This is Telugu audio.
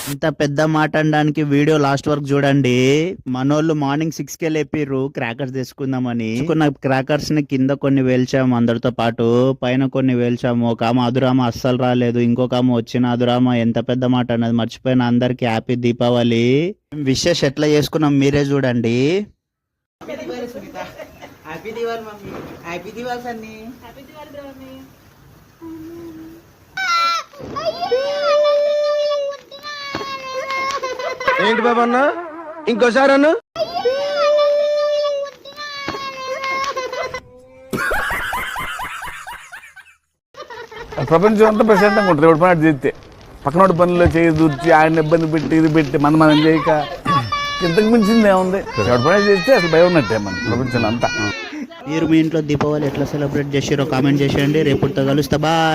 ఇంత పెద్ద మాట అనడానికి వీడియో లాస్ట్ వరకు చూడండి. మనోళ్ళు మార్నింగ్ 6కే లేపిర్రు క్రాకర్స్ తెచ్చుకుందామని. క్రాకర్స్ ని కింద కొన్ని వేల్చాము అందరితో పాటు, పైన కొన్ని వేల్చాము. ఒక ఆమె అదురామ అస్సలు రాలేదు, ఇంకొక ఆమె వచ్చిన అదురామ ఎంత పెద్ద మాట అన్నది మర్చిపోయిన. అందరికి హ్యాపీ దీపావళి. విషెస్ ఎట్లా చేసుకున్నాం మీరే చూడండి. Happy Diwali mummy, happy Diwali Sunny. ఏంటి బాబా అన్న, ఇంకోసారి అన్న. ప్రపంచం అంతా ప్రశాంతంగా ఉంటుంది ఎవరి పని అటు చేస్తే. పక్కనోడి పనుల్లో చేయి దూర్చి ఆయన ఇబ్బంది పెట్టి ఇది పెట్టి మనం చేయక ఇంతకు మించింది ఏముంది. ఎవరి పని చేస్తే అసలు భయం ఉన్నట్టే మన ప్రపంచంలో అంతా. మీరు మీ ఇంట్లో దీపావళి ఎట్లా సెలబ్రేట్ చేసారో కామెంట్ చేసేయండి. రేపు కలుస్తా. బాయ్.